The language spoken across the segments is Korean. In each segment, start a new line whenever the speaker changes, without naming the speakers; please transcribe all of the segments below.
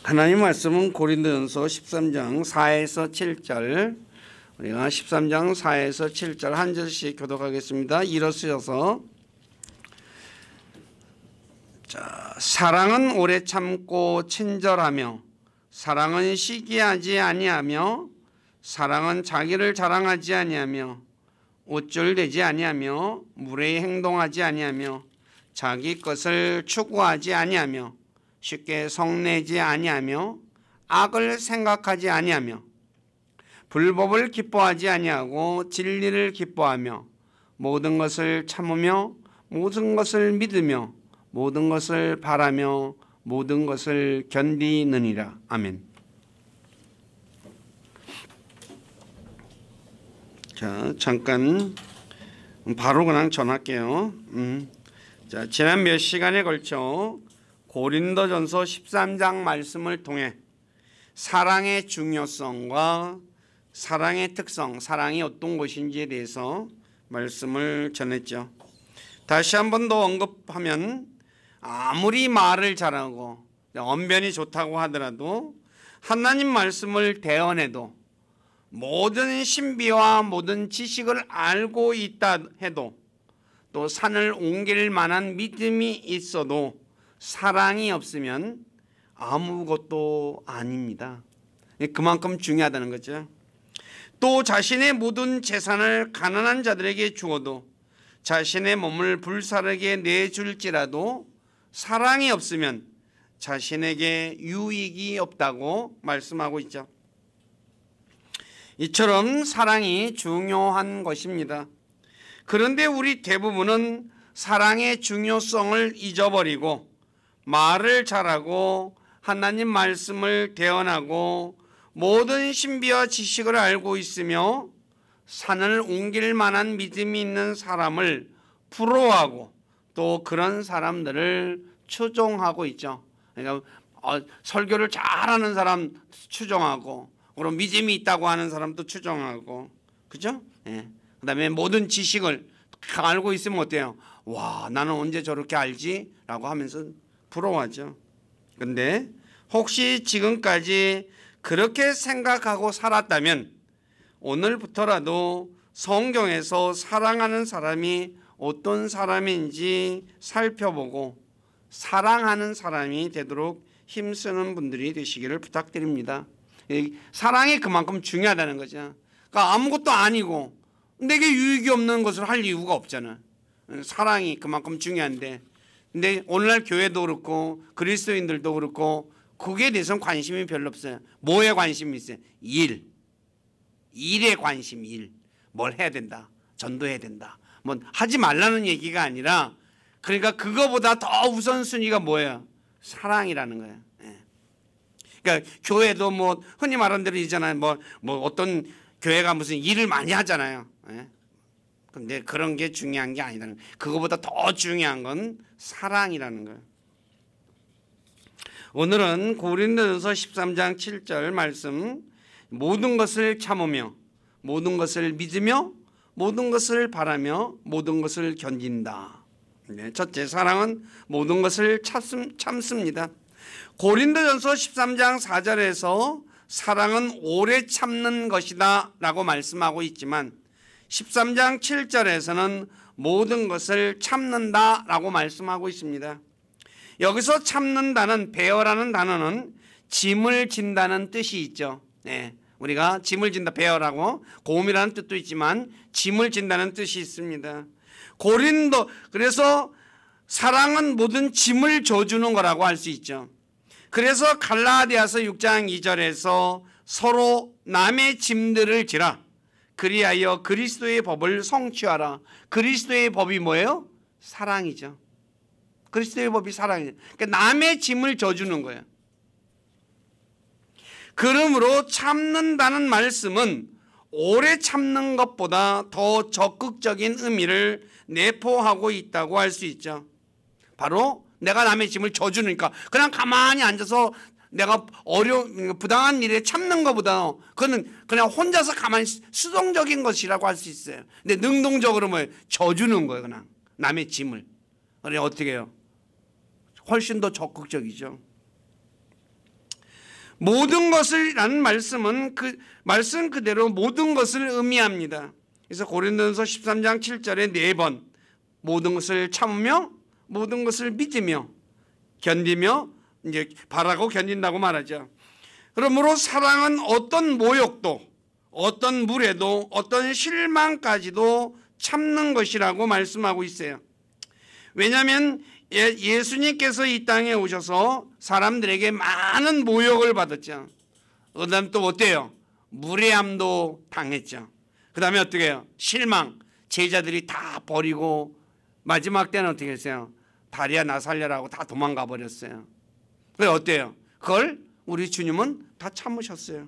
하나님 말씀은 고린도전서 13장 4에서 7절, 우리가 13장 4에서 7절 한 절씩 교독하겠습니다. 일어서셔서. 자, 사랑은 오래 참고 친절하며, 사랑은 시기하지 아니하며, 사랑은 자기를 자랑하지 아니하며, 우쭐대지 아니하며, 무례히 행동하지 아니하며, 자기 것을 추구하지 아니하며, 쉽게 성내지 아니하며, 악을 생각하지 아니하며, 불법을 기뻐하지 아니하고 진리를 기뻐하며, 모든 것을 참으며, 모든 것을 믿으며, 모든 것을 바라며, 모든 것을 견디느니라. 아멘. 자, 잠깐 바로 그냥 전할게요. 자, 지난 몇 시간에 걸쳐 고린도전서 13장 말씀을 통해 사랑의 중요성과 사랑의 특성, 사랑이 어떤 것인지에 대해서 말씀을 전했죠. 다시 한 번 더 언급하면, 아무리 말을 잘하고 언변이 좋다고 하더라도 하나님 말씀을 대언해도, 모든 신비와 모든 지식을 알고 있다 해도, 또 산을 옮길 만한 믿음이 있어도 사랑이 없으면 아무것도 아닙니다. 그만큼 중요하다는 거죠. 또 자신의 모든 재산을 가난한 자들에게 주어도, 자신의 몸을 불사르게 내줄지라도 사랑이 없으면 자신에게 유익이 없다고 말씀하고 있죠. 이처럼 사랑이 중요한 것입니다. 그런데 우리 대부분은 사랑의 중요성을 잊어버리고 말을 잘하고 하나님 말씀을 대언하고 모든 신비와 지식을 알고 있으며 산을 옮길 만한 믿음이 있는 사람을 부러워하고, 또 그런 사람들을 추종하고 있죠. 그러니까 설교를 잘하는 사람 추종하고, 그럼 믿음이 있다고 하는 사람도 추종하고, 그죠? 예. 그다음에 모든 지식을 알고 있으면 어때요? 와, 나는 언제 저렇게 알지? 라고 하면서 부러워하죠. 근데 혹시 지금까지 그렇게 생각하고 살았다면 오늘부터라도 성경에서 사랑하는 사람이 어떤 사람인지 살펴보고 사랑하는 사람이 되도록 힘쓰는 분들이 되시기를 부탁드립니다. 사랑이 그만큼 중요하다는 거죠. 그러니까 아무것도 아니고 내게 유익이 없는 것을 할 이유가 없잖아. 사랑이 그만큼 중요한데, 근데 오늘날 교회도 그렇고 그리스도인들도 그렇고 그게 대해서는 관심이 별로 없어요. 뭐에 관심이 있어요? 일에 관심. 뭘 해야 된다, 전도해야 된다, 뭐 하지 말라는 얘기가 아니라, 그러니까 그거보다 더 우선순위가 뭐예요? 사랑이라는 거예요. 그러니까 교회도 뭐 흔히 말하는 대로 있잖아요. 뭐 어떤 교회가 무슨 일을 많이 하잖아요. 근데 그런 게 중요한 게 아니라는 거예요. 그거보다 더 중요한 건 사랑이라는 거예요. 오늘은 고린도전서 13장 7절 말씀, 모든 것을 참으며 모든 것을 믿으며 모든 것을 바라며 모든 것을 견딘다. 첫째, 사랑은 모든 것을 참습니다. 고린도전서 13장 4절에서 사랑은 오래 참는 것이다 라고 말씀하고 있지만 13장 7절에서는 모든 것을 참는다 라고 말씀하고 있습니다. 여기서 참는다는, 베어라는 단어는 짐을 진다는 뜻이 있죠. 우리가 짐을 진다, 베어라고, 고음이라는 뜻도 있지만 짐을 진다는 뜻이 있습니다. 그래서 사랑은 모든 짐을 져주는 거라고 할 수 있죠. 그래서 갈라디아서 6장 2절에서 서로 남의 짐들을 지라, 그리하여 그리스도의 법을 성취하라. 그리스도의 법이 뭐예요? 사랑이죠. 그리스도의 법이 사랑이에요. 그러니까 남의 짐을 져주는 거예요. 그러므로 참는다는 말씀은 오래 참는 것보다 더 적극적인 의미를 내포하고 있다고 할 수 있죠. 바로 내가 남의 짐을 져주니까 그냥 가만히 앉아서 내가 부당한 일에 참는 것보다, 그거는 그냥 혼자서 가만히 수동적인 것이라고 할 수 있어요. 근데 능동적으로 져주는 거예요. 그냥 남의 짐을. 그래 어떻게 해요? 훨씬 더 적극적이죠. 모든 것을라는 말씀은 그 말씀 그대로 모든 것을 의미합니다. 그래서 고린도전서 13장 7절에 4번 모든 것을 참으며 모든 것을 믿으며 견디며 이제 바라고 견딘다고 말하죠. 그러므로 사랑은 어떤 모욕도 어떤 무례도 어떤 실망까지도 참는 것이라고 말씀하고 있어요. 왜냐하면 예수님께서 이 땅에 오셔서 사람들에게 많은 모욕을 받았죠. 그다음 또 어때요? 무례함도 당했죠. 그 다음에 어떻게 해요? 실망. 제자들이 다 버리고 마지막 때는 어떻게 했어요? 다리야 나 살려라고 다 도망가 버렸어요. 그게 어때요? 그걸 우리 주님은 다 참으셨어요.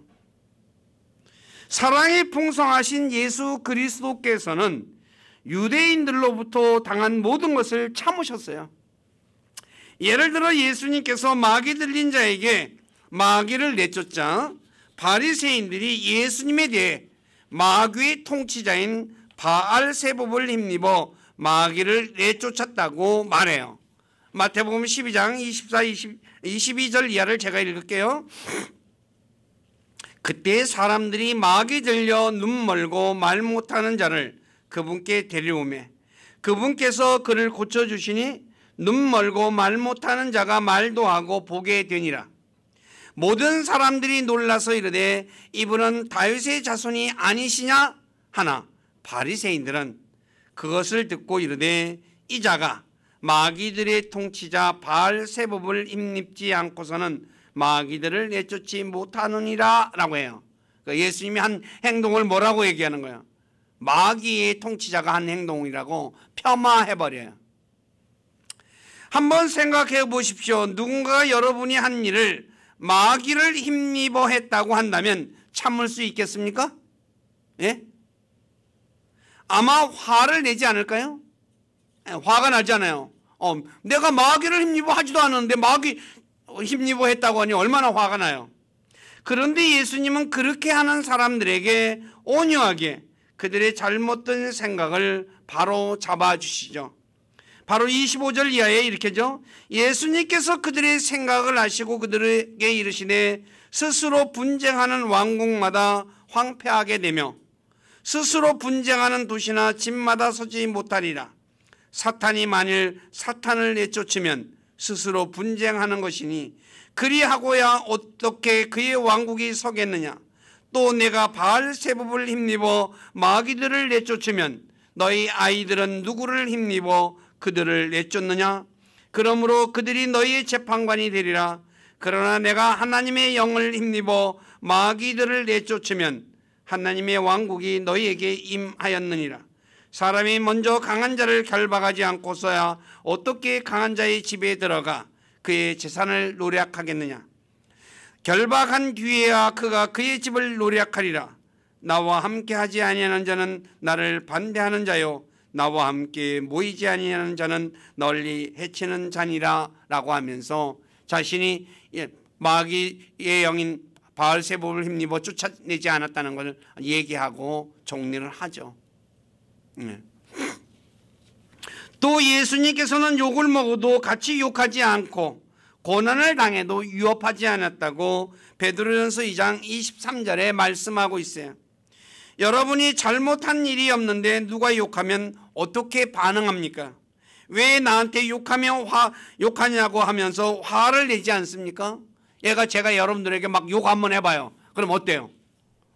사랑이 풍성하신 예수 그리스도께서는 유대인들로부터 당한 모든 것을 참으셨어요. 예를 들어 예수님께서 마귀 들린 자에게 마귀를 내쫓자 바리새인들이 예수님에 대해 마귀의 통치자인 바알세봅을 힘입어 마귀를 내쫓았다고 말해요. 마태복음 12장 22절 이하를 제가 읽을게요. 그때 사람들이 마귀 들려 눈 멀고 말 못하는 자를 그분께 데려오매 그분께서 그를 고쳐주시니 눈 멀고 말 못하는 자가 말도 하고 보게 되니라. 모든 사람들이 놀라서 이르되 이분은 다윗의 자손이 아니시냐 하나 바리새인들은 그것을 듣고 이르되 이 자가 마귀들의 통치자 바알세봅을 힘입지 않고서는 마귀들을 내쫓지 못하느니라 라고 해요. 그러니까 예수님이 한 행동을 뭐라고 얘기하는 거예요? 마귀의 통치자가 한 행동이라고 폄하해버려요. 한번 생각해 보십시오. 누군가가 여러분이 한 일을 마귀를 힘입어 했다고 한다면 참을 수 있겠습니까? 예? 아마 화를 내지 않을까요? 화가 나잖아요. 내가 마귀를 힘입어 하지도 않았는데 마귀 힘입어 했다고 하니 얼마나 화가 나요. 그런데 예수님은 그렇게 하는 사람들에게 온유하게 그들의 잘못된 생각을 바로 잡아주시죠. 바로 25절 이하에 이렇게죠. 예수님께서 그들의 생각을 아시고 그들에게 이르시되 스스로 분쟁하는 왕국마다 황폐하게 되며 스스로 분쟁하는 도시나 집마다 서지 못하리라. 사탄이 만일 사탄을 내쫓으면 스스로 분쟁하는 것이니 그리하고야 어떻게 그의 왕국이 서겠느냐. 또 내가 바알세봅을 힘입어 마귀들을 내쫓으면 너희 아이들은 누구를 힘입어 그들을 내쫓느냐. 그러므로 그들이 너희의 재판관이 되리라. 그러나 내가 하나님의 영을 힘입어 마귀들을 내쫓으면 하나님의 왕국이 너희에게 임하였느니라. 사람이 먼저 강한 자를 결박하지 않고서야 어떻게 강한 자의 집에 들어가 그의 재산을 노략하겠느냐. 결박한 뒤에야 그가 그의 집을 노략하리라. 나와 함께 하지 아니하는 자는 나를 반대하는 자요 나와 함께 모이지 아니하는 자는 널리 해치는 자니라 라고 하면서 자신이 마귀의 영인 바알세봅을 힘입어 쫓아내지 않았다는 것을 얘기하고 정리를 하죠. 또 예수님께서는 욕을 먹어도 같이 욕하지 않고 고난을 당해도 위협하지 않았다고 베드로전서 2장 23절에 말씀하고 있어요. 여러분이 잘못한 일이 없는데 누가 욕하면 어떻게 반응합니까? 왜 나한테 욕하냐고 하면서 화를 내지 않습니까? 제가 여러분들에게 막 욕 한번 해봐요. 그럼 어때요?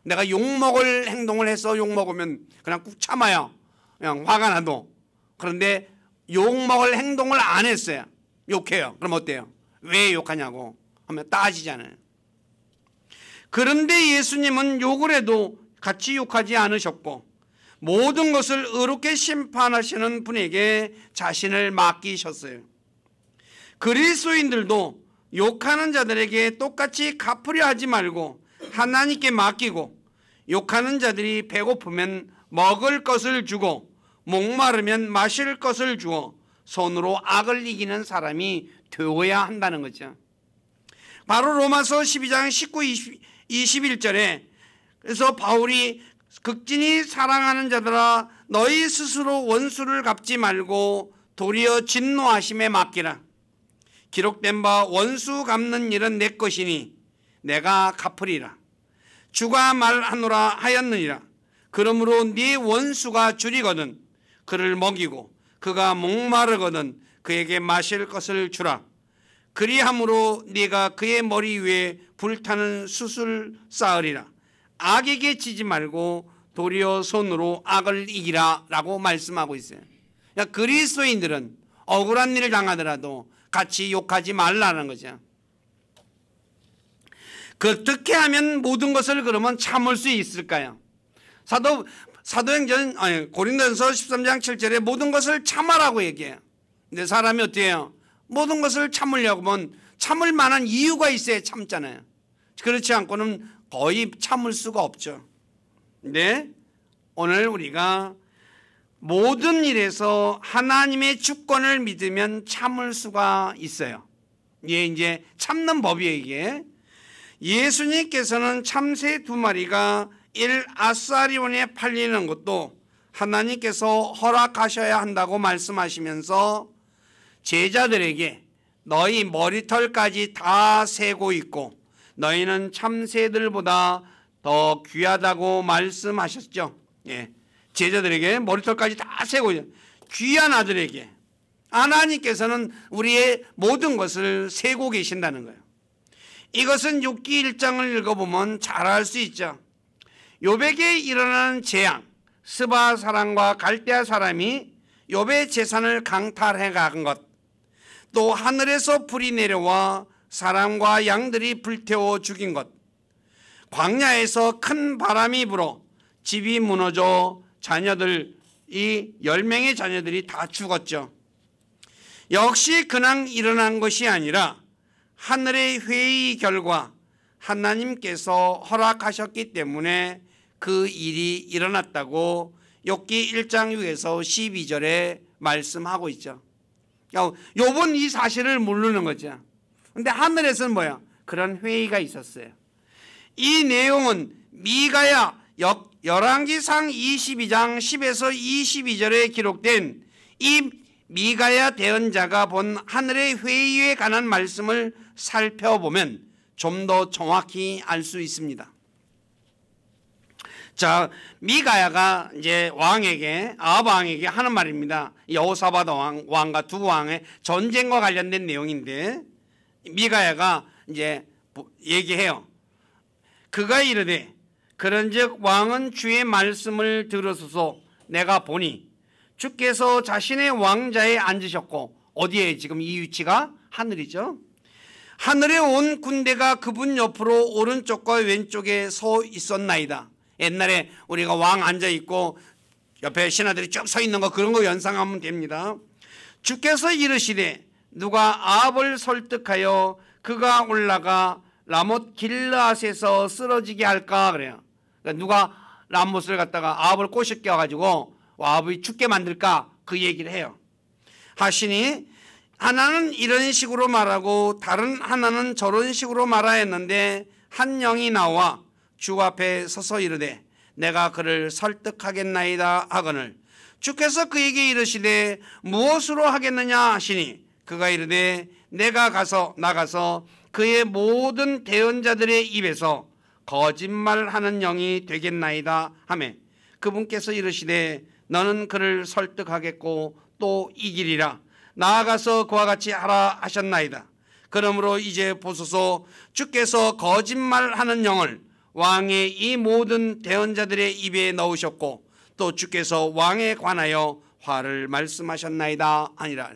내가 욕먹을 행동을 해서 욕먹으면 그냥 꾹 참아요. 그냥 화가 나도. 그런데 욕먹을 행동을 안 했어요. 욕해요. 그럼 어때요? 왜 욕하냐고 하면 따지잖아요. 그런데 예수님은 욕을 해도 같이 욕하지 않으셨고 모든 것을 의롭게 심판하시는 분에게 자신을 맡기셨어요. 그리스도인들도 욕하는 자들에게 똑같이 갚으려 하지 말고 하나님께 맡기고 욕하는 자들이 배고프면 먹을 것을 주고 목마르면 마실 것을 주어 손으로 악을 이기는 사람이 되어야 한다는 거죠. 바로 로마서 12장 19, 21절에 그래서 바울이 극진히 사랑하는 자들아 너희 스스로 원수를 갚지 말고 도리어 진노하심에 맡기라. 기록된 바 원수 갚는 일은 내 것이니 내가 갚으리라. 주가 말하노라 하였느니라. 그러므로 네 원수가 줄이거든 그를 먹이고 그가 목마르거든 그에게 마실 것을 주라. 그리함으로 네가 그의 머리 위에 불타는 숯을 쌓으리라. 악에게 지지 말고 도리어 손으로 악을 이기라 라고 말씀하고 있어요. 그러니까 그리스도인들은 억울한 일을 당하더라도 같이 욕하지 말라는 거죠. 어떻게 하면 모든 것을 그러면 참을 수 있을까요? 사도행전 고린도전서 13장 7절에 모든 것을 참아라고 얘기해요. 근데 사람이 어떻게 해요? 모든 것을 참으려고 하면 참을 만한 이유가 있어야 참잖아요. 그렇지 않고는 거의 참을 수가 없죠. 근데 오늘 우리가 모든 일에서 하나님의 주권을 믿으면 참을 수가 있어요. 이게 이제 참는 법이에요. 이게 예수님께서는 참새 2마리가 1아사리온에 팔리는 것도 하나님께서 허락하셔야 한다고 말씀하시면서 제자들에게 너희 머리털까지 다 세고 있고 너희는 참새들보다 더 귀하다고 말씀하셨죠. 예. 제자들에게 머리털까지 다 세고 귀한 아들에게 하나님께서는 우리의 모든 것을 세고 계신다는 거예요. 이것은 욥기 1장을 읽어보면 잘 알 수 있죠. 욥에게 일어나는 재앙, 스바 사람과 갈대아 사람이 욥의 재산을 강탈해 간 것, 또 하늘에서 불이 내려와 사람과 양들이 불태워 죽인 것, 광야에서 큰 바람이 불어 집이 무너져 자녀들, 이 10명의 자녀들이 다 죽었죠. 역시 그냥 일어난 것이 아니라 하늘의 회의 결과 하나님께서 허락하셨기 때문에 그 일이 일어났다고 욥기 1장 6에서 12절에 말씀하고 있죠. 욥은 이 사실을 모르는 거죠. 그런데 하늘에서는 뭐야? 그런 회의가 있었어요. 이 내용은 미가야 열왕기상 22장 10에서 22절에 기록된 이 미가야 대언자가 본 하늘의 회의에 관한 말씀을 살펴보면 좀 더 정확히 알 수 있습니다. 자, 미가야가 이제 아합 왕에게 하는 말입니다. 여호사밧 왕과 두 왕의 전쟁과 관련된 내용인데 미가야가 이제 얘기해요. 그가 이르되 그런즉 왕은 주의 말씀을 들으소서. 내가 보니 주께서 자신의 왕자에 앉으셨고, 어디에 지금 이 위치가? 하늘이죠. 하늘에 온 군대가 그분 옆으로 오른쪽과 왼쪽에 서 있었나이다. 옛날에 우리가 왕 앉아있고 옆에 신하들이 쭉 서 있는 거, 그런 거 연상하면 됩니다. 주께서 이르시되 누가 아합을 설득하여 그가 올라가 라못 길르앗에서 쓰러지게 할까 그래요. 그러니까 누가 라못을 갖다가 아합을 꼬셔 껴가지고 아합이 죽게 만들까, 그 얘기를 해요. 하시니 하나는 이런 식으로 말하고 다른 하나는 저런 식으로 말하였는데 한 영이 나와 주 앞에 서서 이르되 내가 그를 설득하겠나이다 하거늘 주께서 그에게 이르시되 무엇으로 하겠느냐 하시니 그가 이르되 내가 나가서 그의 모든 대언자들의 입에서 거짓말하는 영이 되겠나이다 하며 그분께서 이르시되 너는 그를 설득하겠고 또 이기리라. 나아가서 그와 같이 하라 하셨나이다. 그러므로 이제 보소서, 주께서 거짓말하는 영을 왕의 이 모든 대언자들의 입에 넣으셨고 또 주께서 왕에 관하여 화를 말씀하셨나이다 하니라.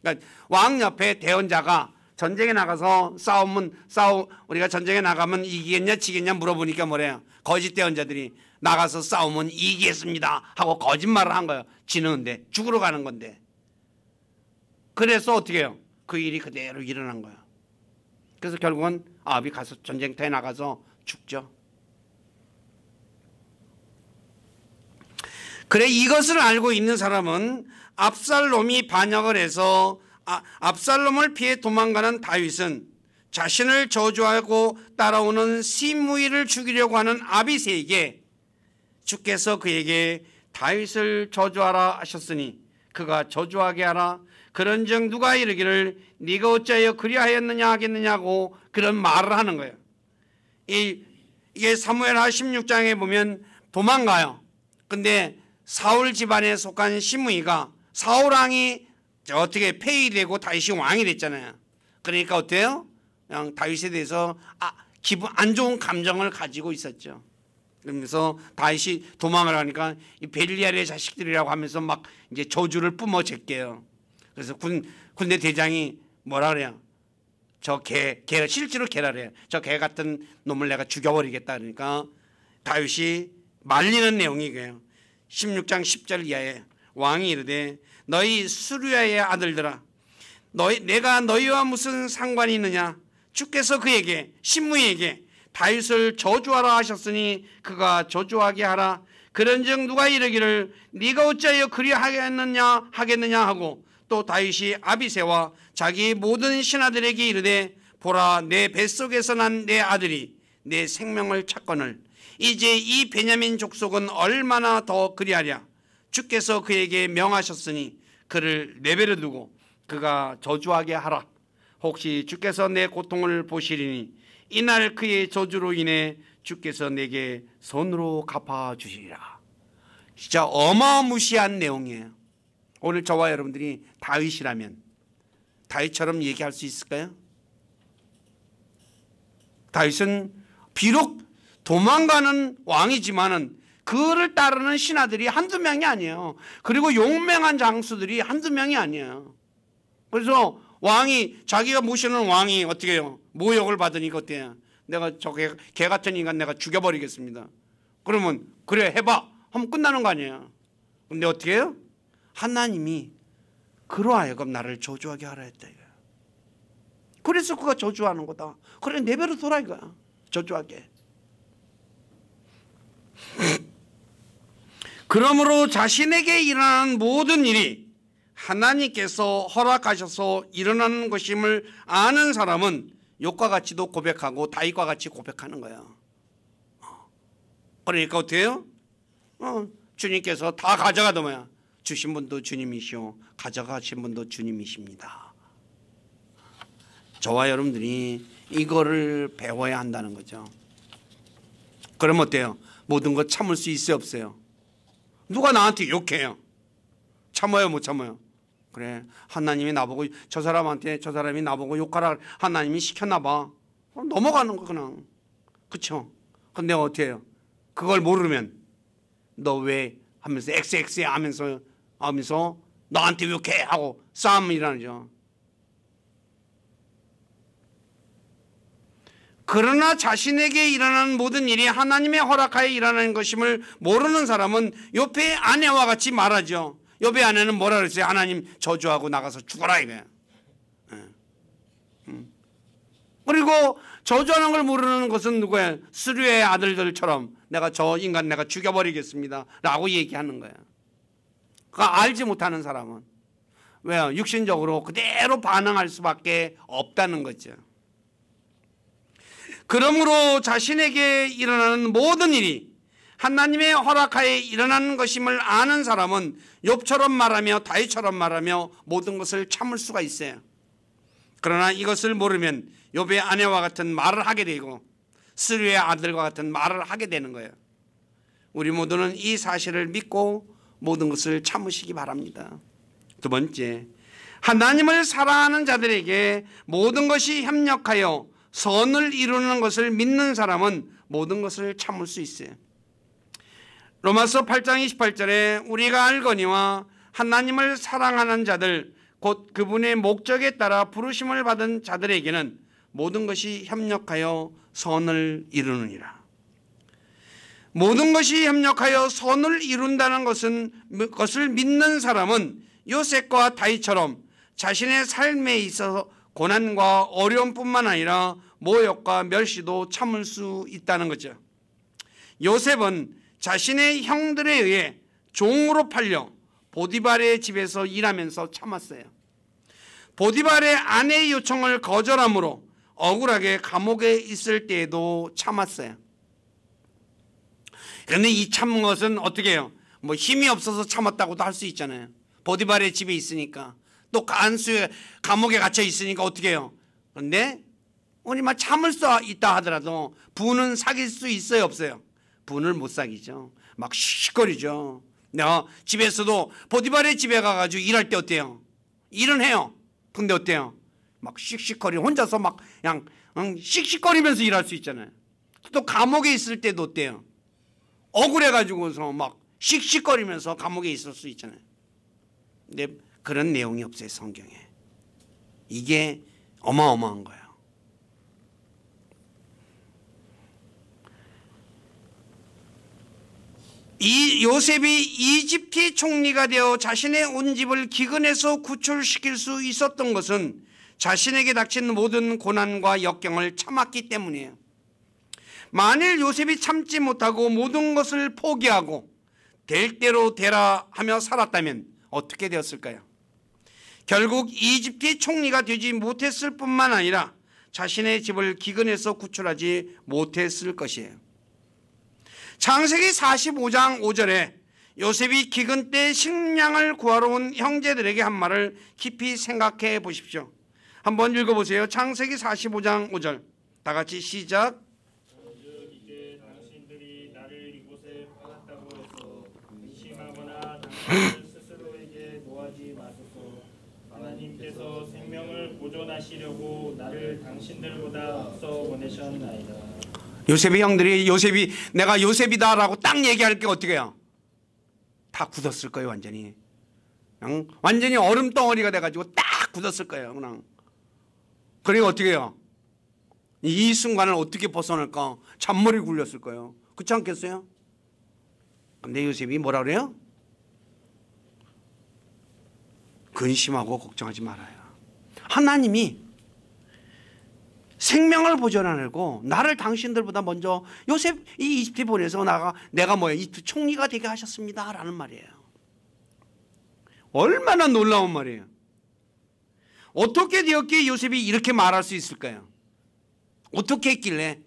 그러니까 왕 옆에 대언자가 전쟁에 나가서 우리가 전쟁에 나가면 이기겠냐 지겠냐 물어보니까 뭐래요? 거짓 대언자들이 나가서 싸우면 이기겠습니다 하고 거짓말을 한 거예요. 지는데, 죽으러 가는 건데. 그래서 어떻게 해요? 그 일이 그대로 일어난 거예요. 그래서 결국은 아합이 가서 전쟁터에 나가서 죽죠. 그래, 이것을 알고 있는 사람은 압살롬이 반역을 해서 압살롬을 피해 도망가는 다윗은 자신을 저주하고 따라오는 시므이를 죽이려고 하는 아비새에게 주께서 그에게 다윗을 저주하라 하셨으니 그가 저주하게 하라. 그런즉 누가 이르기를 네가 어찌하여 그리하였느냐 하겠느냐고 그런 말을 하는 거예요. 이게 사무엘하 16장에 보면 도망가요. 근데 사울 집안에 속한 시므이가 사울 왕이 어떻게 폐위되고 다윗이 왕이 됐잖아요. 그러니까 어때요? 그냥 다윗에 대해서 기분 안 좋은 감정을 가지고 있었죠. 그러면서 다윗이 도망을 하니까 이 벨리알의 자식들이라고 하면서 막 이제 저주를 뿜어댔게요. 그래서 군대 대장이 뭐라 그래요? 저 개가 실제로 개라래요. 저 개 같은 놈을 내가 죽여버리겠다. 그러니까 다윗이 말리는 내용이 이거예요. 16장 10절 이하에 왕이 이르되 너희 수르야의 아들들아 내가 너희와 무슨 상관이 있느냐? 주께서 그에게 시므이에게 다윗을 저주하라 하셨으니 그가 저주하게 하라. 그런즉 누가 이르기를 네가 어찌하여 그리하겠느냐 하고 또 다윗이 아비새와 자기 모든 신하들에게 이르되 보라 내 뱃속에서 난 내 아들이 내 생명을 찾거늘 이제 이 베냐민 족속은 얼마나 더 그리하랴. 주께서 그에게 명하셨으니 그를 내버려 두고 그가 저주하게 하라. 혹시 주께서 내 고통을 보시리니 이날 그의 저주로 인해 주께서 내게 손으로 갚아주시리라. 진짜 어마무시한 내용이에요. 오늘 저와 여러분들이 다윗이라면 다윗처럼 얘기할 수 있을까요? 다윗은 비록 도망가는 왕이지만은 그를 따르는 신하들이 한두 명이 아니에요. 그리고 용맹한 장수들이 한두 명이 아니에요. 그래서 왕이 자기가 모시는 왕이 어떻게 해요? 모욕을 받으니까 어때요? 내가 저 개 같은 인간 내가 죽여버리겠습니다. 그러면 그래 해봐 하면 끝나는 거 아니에요. 근데 어떻게 해요? 하나님이 그로 하여금 나를 저주하게 하라 했다 이거야. 그래서 그가 저주하는 거다. 그래 내버려 둬라 이거야. 저주하게. 그러므로 자신에게 일어나는 모든 일이 하나님께서 허락하셔서 일어나는 것임을 아는 사람은 욥과 같이도 고백하고 다윗과 같이 고백하는 거예요. 그러니까 어떻게 해요? 주님께서 다 가져가도 뭐야? 주신 분도 주님이시오 가져가신 분도 주님이십니다. 저와 여러분들이 이거를 배워야 한다는 거죠. 그럼 어때요? 모든 것 참을 수 있어요 없어요? 누가 나한테 욕해요? 참아요 못 참아요? 그래 하나님이 나보고 저 사람이 나보고 욕하라 하나님이 시켰나 봐. 넘어가는 거 그냥. 그쵸? 근데 어떻게 해요? 그걸 모르면 너 왜 하면서 엑스엑스 하면서 너한테 욕해 하고 싸움이 일어나죠. 그러나 자신에게 일어나는 모든 일이 하나님의 허락하에 일어나는 것임을 모르는 사람은 욥의 아내와 같이 말하죠. 욥의 아내는 뭐라 그랬어요? 하나님 저주하고 나가서 죽어라 이거야. 그리고 저주하는 걸 모르는 것은 누구예요? 스루의 아들들처럼 내가 저 인간 내가 죽여버리겠습니다 라고 얘기하는 거예요. 그러니까 알지 못하는 사람은 왜요? 육신적으로 그대로 반응할 수밖에 없다는 거죠. 그러므로 자신에게 일어나는 모든 일이 하나님의 허락하에 일어나는 것임을 아는 사람은 욥처럼 말하며 다윗처럼 말하며 모든 것을 참을 수가 있어요. 그러나 이것을 모르면 욥의 아내와 같은 말을 하게 되고 스루의 아들과 같은 말을 하게 되는 거예요. 우리 모두는 이 사실을 믿고 모든 것을 참으시기 바랍니다. 두 번째, 하나님을 사랑하는 자들에게 모든 것이 협력하여 선을 이루는 것을 믿는 사람은 모든 것을 참을 수 있어요. 로마서 8장 28절에 우리가 알거니와 하나님을 사랑하는 자들 곧 그분의 목적에 따라 부르심을 받은 자들에게는 모든 것이 협력하여 선을 이루느니라. 모든 것이 협력하여 선을 이룬다는 것을 믿는 사람은 요셉과 다윗처럼 자신의 삶에 있어서 고난과 어려움뿐만 아니라 모욕과 멸시도 참을 수 있다는 거죠. 요셉은 자신의 형들에 의해 종으로 팔려 보디발의 집에서 일하면서 참았어요. 보디발의 아내의 요청을 거절함으로 억울하게 감옥에 있을 때에도 참았어요. 그런데 이 참은 것은 어떻게 해요? 뭐 힘이 없어서 참았다고도 할 수 있잖아요. 보디발의 집에 있으니까 또 간수의 감옥에 갇혀 있으니까 어떻게 해요? 그런데 우리 막 참을 수 있다 하더라도 부는 사귈 수 있어요, 없어요? 부는 못 사귀죠. 막 씩씩거리죠. 내가 집에서도 보디발의 집에 가가지고 일할 때 어때요? 일은 해요. 근데 어때요? 막 씩씩거리고 혼자서 막 그냥 씩씩거리면서 일할 수 있잖아요. 또 감옥에 있을 때도 어때요? 억울해가지고서 막 씩씩거리면서 감옥에 있을 수 있잖아요. 근데 그런 내용이 없어요, 성경에. 이게 어마어마한 거예요. 이 요셉이 이집트 총리가 되어 자신의 온 집을 기근에서 구출시킬 수 있었던 것은 자신에게 닥친 모든 고난과 역경을 참았기 때문이에요. 만일 요셉이 참지 못하고 모든 것을 포기하고 될 대로 되라 하며 살았다면 어떻게 되었을까요? 결국 이집트 총리가 되지 못했을 뿐만 아니라 자신의 집을 기근에서 구출하지 못했을 것이에요. 창세기 45장 5절에 요셉이 기근 때 식량을 구하러 온 형제들에게 한 말을 깊이 생각해 보십시오. 한번 읽어보세요. 창세기 45장 5절 다 같이 시작.
이제 당신들이 나를 이곳에 팔았다고 해서 의심하거나 당신들 스스로에게 노하지 마소서. 하나님께서 생명을 보존하시려고 나를 당신들보다 앞서 보내셨나이다.
요셉의 형들이 내가 요셉이다라고 딱 얘기할 게 어떻게 해요? 다 굳었을 거예요. 완전히 완전히 얼음덩어리가 돼가지고 딱 굳었을 거예요. 그냥. 그러니까 어떻게 해요? 이 순간을 어떻게 벗어날까? 잔머리 굴렸을 거예요. 그렇지 않겠어요? 근데 요셉이 뭐라 그래요? 근심하고 걱정하지 말아요. 하나님이 생명을 보존하려고 나를 당신들보다 먼저 요셉 이 이집트에 보내서 내가 뭐예요? 이집트 총리가 되게 하셨습니다 라는 말이에요. 얼마나 놀라운 말이에요. 어떻게 되었기에 요셉이 이렇게 말할 수 있을까요? 어떻게 했길래?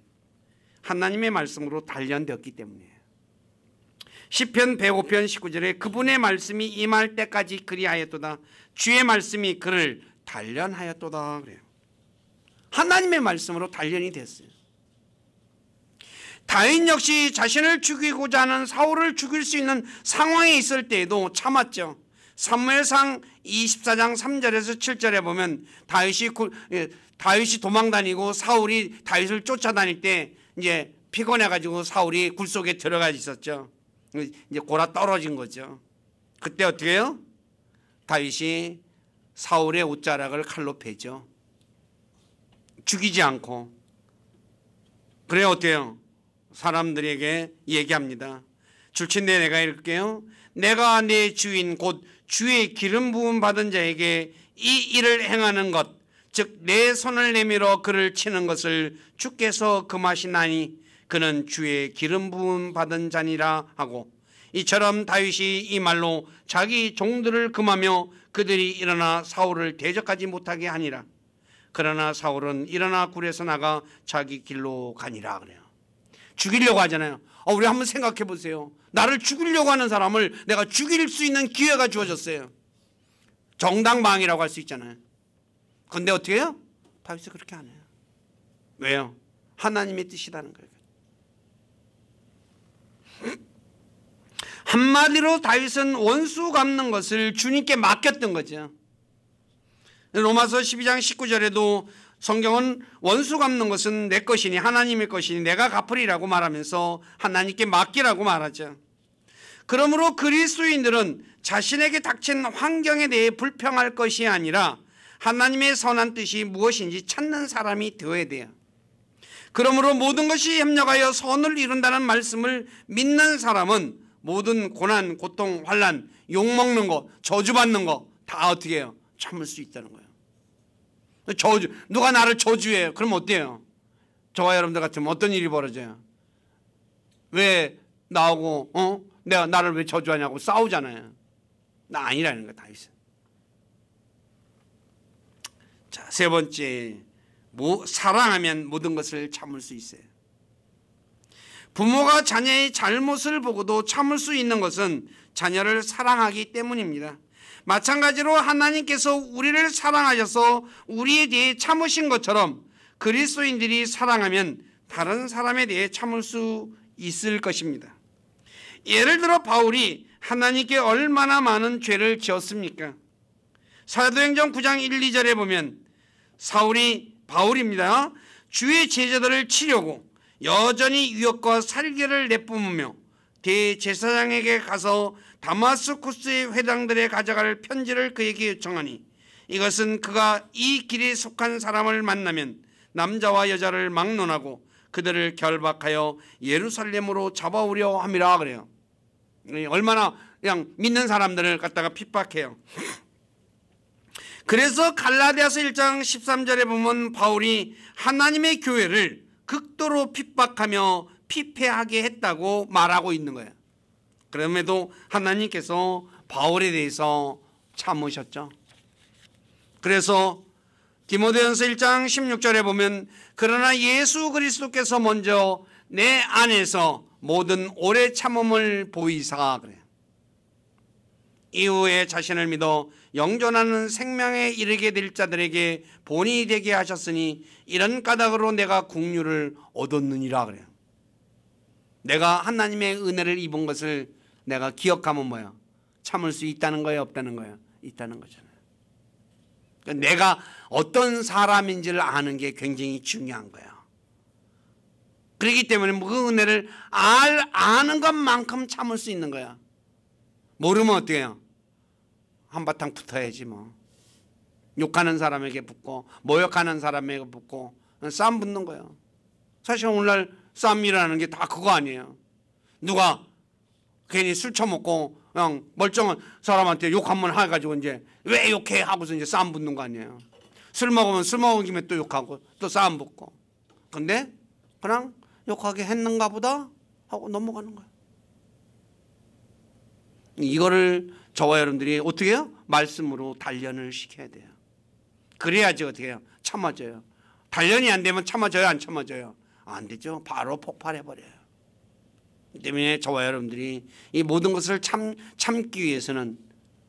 하나님의 말씀으로 단련되었기 때문이에요. 시편 105편 19절에 그분의 말씀이 임할 때까지 그리하였도다. 주의 말씀이 그를 단련하였도다 그래요. 하나님의 말씀으로 단련이 됐어요. 다윗 역시 자신을 죽이고자 하는 사울을 죽일 수 있는 상황에 있을 때에도 참았죠. 사무엘상 24장 3절에서 7절에 보면 다윗이 도망다니고 사울이 다윗을 쫓아다닐 때 이제 피곤해가지고 사울이 굴 속에 들어가 있었죠. 이제 골아 떨어진 거죠. 그때 어떻게 해요? 다윗이 사울의 옷자락을 칼로 베죠. 죽이지 않고. 그래 어때요? 사람들에게 얘기합니다. 줄친데 내가 읽을게요. 내가 내 주인 곧 주의 기름 부음 받은 자에게 이 일을 행하는 것 즉 내 손을 내밀어 그를 치는 것을 주께서 금하시나니 그는 주의 기름 부음 받은 자니라 하고 이처럼 다윗이 이 말로 자기 종들을 금하며 그들이 일어나 사울을 대적하지 못하게 하니라. 그러나 사울은 일어나 굴에서 나가 자기 길로 가니라 그래요. 죽이려고 하잖아요. 우리 한번 생각해 보세요. 나를 죽이려고 하는 사람을 내가 죽일 수 있는 기회가 주어졌어요. 정당방위라고 할 수 있잖아요. 그런데 어떻게 해요? 다윗이 그렇게 안 해요. 왜요? 하나님의 뜻이라는 거예요. 한마디로 다윗은 원수 갚는 것을 주님께 맡겼던 거죠. 로마서 12장 19절에도 성경은 원수 갚는 것은 내 것이니 하나님의 것이니 내가 갚으리라고 말하면서 하나님께 맡기라고 말하죠. 그러므로 그리스도인들은 자신에게 닥친 환경에 대해 불평할 것이 아니라 하나님의 선한 뜻이 무엇인지 찾는 사람이 되어야 돼요. 그러므로 모든 것이 협력하여 선을 이룬다는 말씀을 믿는 사람은 모든 고난, 고통, 환난, 욕먹는 거, 저주받는 거 다 어떻게 해요? 참을 수 있다는 거예요. 누가 나를 저주해요. 그럼 어때요? 저와 여러분들 같으면 어떤 일이 벌어져요? 왜 나하고 내가 나를 왜 저주하냐고 싸우잖아요. 나 아니라는 거야. 다윗은. 자, 세 번째, 사랑하면 모든 것을 참을 수 있어요. 부모가 자녀의 잘못을 보고도 참을 수 있는 것은 자녀를 사랑하기 때문입니다. 마찬가지로 하나님께서 우리를 사랑하셔서 우리에 대해 참으신 것처럼 그리스도인들이 사랑하면 다른 사람에 대해 참을 수 있을 것입니다. 예를 들어 바울이 하나님께 얼마나 많은 죄를 지었습니까? 사도행전 9장 1, 2절에 보면 바울입니다. 주의 제자들을 치려고 여전히 유혹과 살기를 내뿜으며 대제사장에게 가서 다마스쿠스의 회당들에 가져갈 편지를 그에게 요청하니 이것은 그가 이 길에 속한 사람을 만나면 남자와 여자를 막론하고 그들을 결박하여 예루살렘으로 잡아오려 함이라 그래요. 얼마나 그냥 믿는 사람들을 갖다가 핍박해요. 그래서 갈라디아서 1장 13절에 보면 바울이 하나님의 교회를 극도로 핍박하며 피폐하게 했다고 말하고 있는 거예요. 그럼에도 하나님께서 바울에 대해서 참으셨죠. 그래서 디모데전서 1장 16절에 보면 그러나 예수 그리스도께서 먼저 내 안에서 모든 오래 참음을 보이사 그래요. 이후에 자신을 믿어 영존하는 생명에 이르게 될 자들에게 본이 되게 하셨으니 이런 까닭으로 내가 긍휼을 얻었느니라 그래요. 내가 하나님의 은혜를 입은 것을 내가 기억하면 뭐야? 참을 수 있다는 거예요, 없다는 거예요? 있다는 거잖아요. 그러니까 내가 어떤 사람인지를 아는 게 굉장히 중요한 거예요. 그렇기 때문에 그 은혜를 아는 것만큼 참을 수 있는 거야. 모르면 어떻게 해요? 한바탕 붙어야지 뭐. 욕하는 사람에게 붙고 모욕하는 사람에게 붙고 싸움 붙는 거예요. 사실 오늘날 싸움이라는 게 다 그거 아니에요. 누가 괜히 술 처먹고 그냥 멀쩡한 사람한테 욕 한번 해가지고 이제 왜 욕해 하고서 이제 싸움 붙는 거 아니에요. 술 먹으면 술 먹은 김에 또 욕하고 또 싸움 붙고. 근데 그냥 욕하게 했는가 보다 하고 넘어가는 거예요. 이거를 저와 여러분들이 어떻게 해요? 말씀으로 단련을 시켜야 돼요. 그래야지 어떻게 해요? 참아져요. 단련이 안 되면 참아져요? 안 참아져요? 안 되죠. 바로 폭발해버려요. 때문에 저와 여러분들이 이 모든 것을 참기 위해서는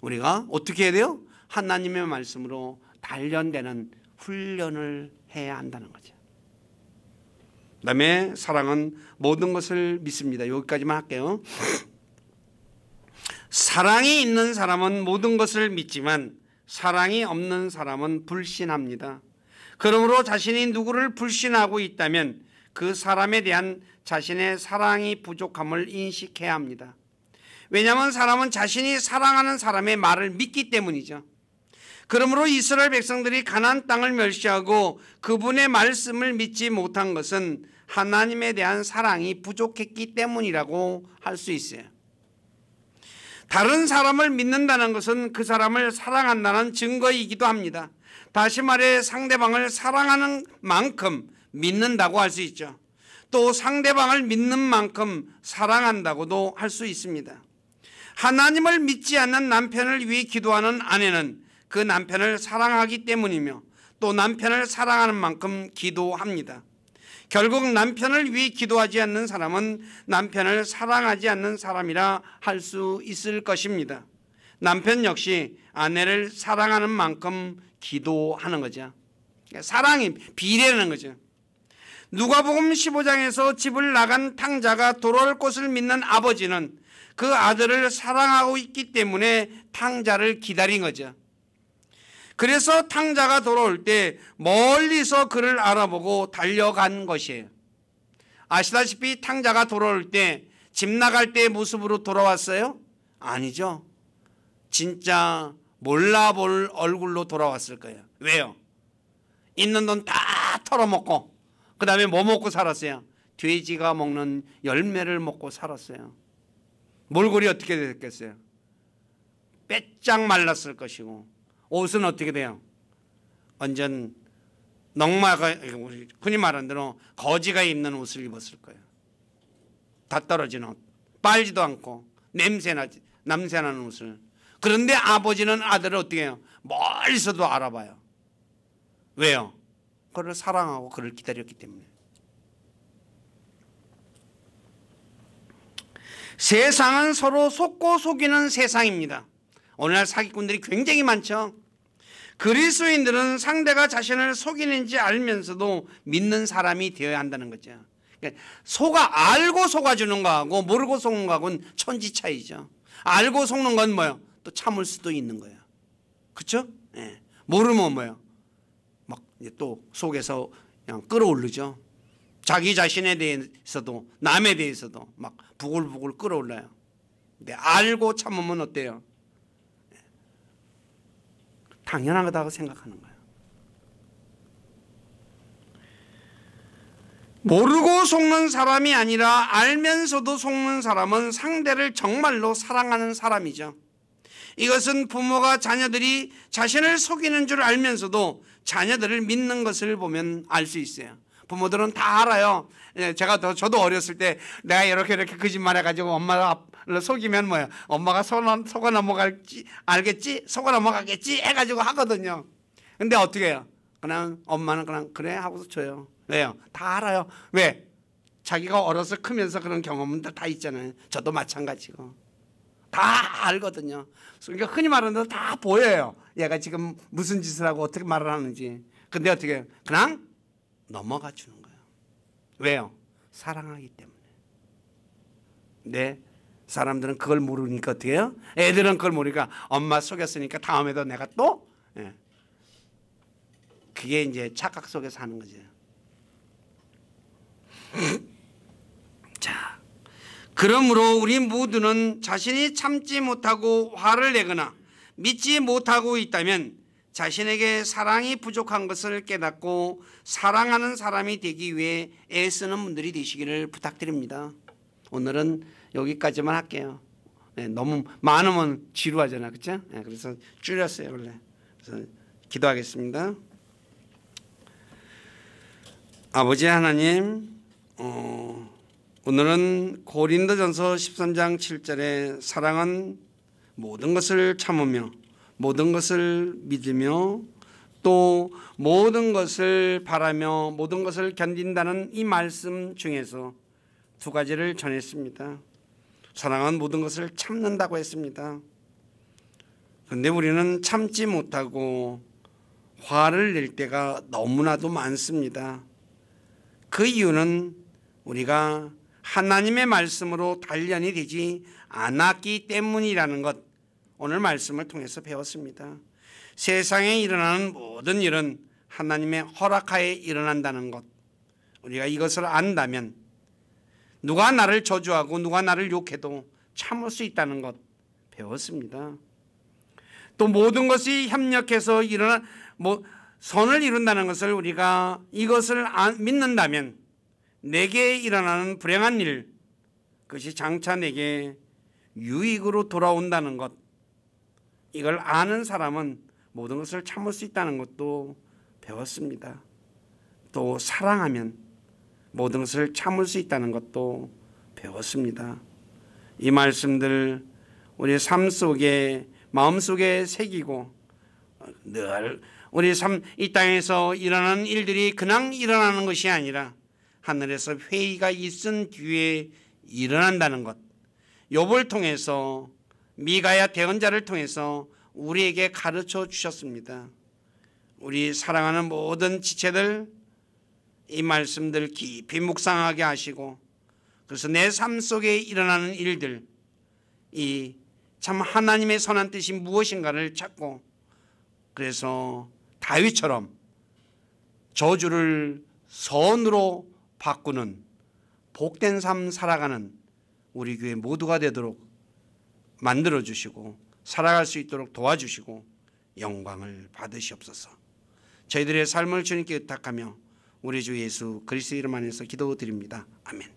우리가 어떻게 해야 돼요? 하나님의 말씀으로 단련되는 훈련을 해야 한다는 거죠. 그 다음에 사랑은 모든 것을 믿습니다. 여기까지만 할게요. 사랑이 있는 사람은 모든 것을 믿지만 사랑이 없는 사람은 불신합니다. 그러므로 자신이 누구를 불신하고 있다면 그 사람에 대한 자신의 사랑이 부족함을 인식해야 합니다. 왜냐하면 사람은 자신이 사랑하는 사람의 말을 믿기 때문이죠. 그러므로 이스라엘 백성들이 가나안 땅을 멸시하고 그분의 말씀을 믿지 못한 것은 하나님에 대한 사랑이 부족했기 때문이라고 할 수 있어요. 다른 사람을 믿는다는 것은 그 사람을 사랑한다는 증거이기도 합니다. 다시 말해 상대방을 사랑하는 만큼 믿는다고 할 수 있죠. 또 상대방을 믿는 만큼 사랑한다고도 할 수 있습니다. 하나님을 믿지 않는 남편을 위해 기도하는 아내는 그 남편을 사랑하기 때문이며 또 남편을 사랑하는 만큼 기도합니다. 결국 남편을 위해 기도하지 않는 사람은 남편을 사랑하지 않는 사람이라 할 수 있을 것입니다. 남편 역시 아내를 사랑하는 만큼 기도하는 거죠. 사랑이 비례하는 거죠. 누가복음 15장에서 집을 나간 탕자가 돌아올 것을 믿는 아버지는 그 아들을 사랑하고 있기 때문에 탕자를 기다린 거죠. 그래서 탕자가 돌아올 때 멀리서 그를 알아보고 달려간 것이에요. 아시다시피 탕자가 돌아올 때 집 나갈 때의 모습으로 돌아왔어요? 아니죠. 진짜 몰라볼 얼굴로 돌아왔을 거예요. 왜요? 있는 돈 다 털어먹고 그 다음에 뭐 먹고 살았어요? 돼지가 먹는 열매를 먹고 살았어요. 몰골이 어떻게 됐겠어요? 빼짝 말랐을 것이고 옷은 어떻게 돼요? 완전 넝마가, 흔히 말하는 대로 거지가 입는 옷을 입었을 거예요. 다 떨어진 옷, 빨지도 않고 냄새나는 옷을. 그런데 아버지는 아들을 어떻게 해요? 멀리서도 알아봐요. 왜요? 그를 사랑하고 그를 기다렸기 때문에. 세상은 서로 속고 속이는 세상입니다. 오늘날 사기꾼들이 굉장히 많죠. 그리스도인들은 상대가 자신을 속이는지 알면서도 믿는 사람이 되어야 한다는 거죠. 그러니까 알고 속아주는 거하고 모르고 속는 거하고는 천지 차이죠. 알고 속는 건 뭐예요? 또 참을 수도 있는 거예요. 그렇죠? 예. 모르면 뭐예요? 막 또 속에서 그냥 끌어오르죠. 자기 자신에 대해서도 남에 대해서도 막 부글부글 끌어올라요. 근데 알고 참으면 어때요? 당연하다고 생각하는 거예요. 모르고 속는 사람이 아니라 알면서도 속는 사람은 상대를 정말로 사랑하는 사람이죠. 이것은 부모가 자녀들이 자신을 속이는 줄 알면서도 자녀들을 믿는 것을 보면 알 수 있어요. 부모들은 다 알아요. 저도 어렸을 때 내가 이렇게 거짓말해가지고 엄마를 속이면 뭐야? 엄마가 속아 넘어갈지 알겠지? 속아 넘어가겠지? 해가지고 하거든요. 근데 어떻게 해요? 그냥 엄마는 그냥 그래 하고서 줘요. 왜요? 다 알아요. 왜? 자기가 어려서 크면서 그런 경험은 다 있잖아요. 저도 마찬가지고. 다 알거든요. 그러니까 흔히 말하는 대로 다 보여요. 얘가 지금 무슨 짓을 하고 어떻게 말을 하는지. 근데 어떻게 해요? 그냥 넘어가 주는 거예요. 왜요? 사랑하기 때문에. 네, 사람들은 그걸 모르니까 어떻게 해요? 애들은 그걸 모르니까 엄마 속였으니까 다음에도 내가 또 그게 이제 착각 속에서 하는 거죠. 자, 그러므로 우리 모두는 자신이 참지 못하고 화를 내거나 믿지 못하고 있다면 자신에게 사랑이 부족한 것을 깨닫고 사랑하는 사람이 되기 위해 애쓰는 분들이 되시기를 부탁드립니다. 오늘은 여기까지만 할게요. 네, 너무 많으면 지루하잖아, 그렇죠? 네, 그래서 줄였어요 원래. 그래서 기도하겠습니다. 아버지 하나님, 오늘은 고린도전서 13장 7절에 사랑은 모든 것을 참으며 모든 것을 믿으며 또 모든 것을 바라며 모든 것을 견딘다는 이 말씀 중에서 두 가지를 전했습니다. 사랑은 모든 것을 참는다고 했습니다. 그런데 우리는 참지 못하고 화를 낼 때가 너무나도 많습니다. 그 이유는 우리가 하나님의 말씀으로 단련이 되지 않았기 때문이라는 것, 오늘 말씀을 통해서 배웠습니다. 세상에 일어나는 모든 일은 하나님의 허락하에 일어난다는 것, 우리가 이것을 안다면 누가 나를 저주하고 누가 나를 욕해도 참을 수 있다는 것 배웠습니다. 또 모든 것이 협력해서 선을 이룬다는 것을 우리가 이것을 믿는다면 내게 일어나는 불행한 일, 그것이 장차 내게 유익으로 돌아온다는 것, 이걸 아는 사람은 모든 것을 참을 수 있다는 것도 배웠습니다. 또 사랑하면 모든 것을 참을 수 있다는 것도 배웠습니다. 이 말씀들 우리 삶 속에 마음속에 새기고 늘 우리 이 땅에서 일어나는 일들이 그냥 일어나는 것이 아니라 하늘에서 회의가 있은 뒤에 일어난다는 것, 욥을 통해서 미가야 대언자를 통해서 우리에게 가르쳐 주셨습니다. 우리 사랑하는 모든 지체들 이 말씀들 깊이 묵상하게 하시고, 그래서 내 삶 속에 일어나는 일들, 이 참 하나님의 선한 뜻이 무엇인가를 찾고, 그래서 다윗처럼 저주를 선으로 바꾸는 복된 삶 살아가는 우리 교회 모두가 되도록 만들어 주시고 살아갈 수 있도록 도와주시고 영광을 받으시옵소서. 저희들의 삶을 주님께 의탁하며 우리 주 예수 그리스도 이름 안에서 기도드립니다. 아멘.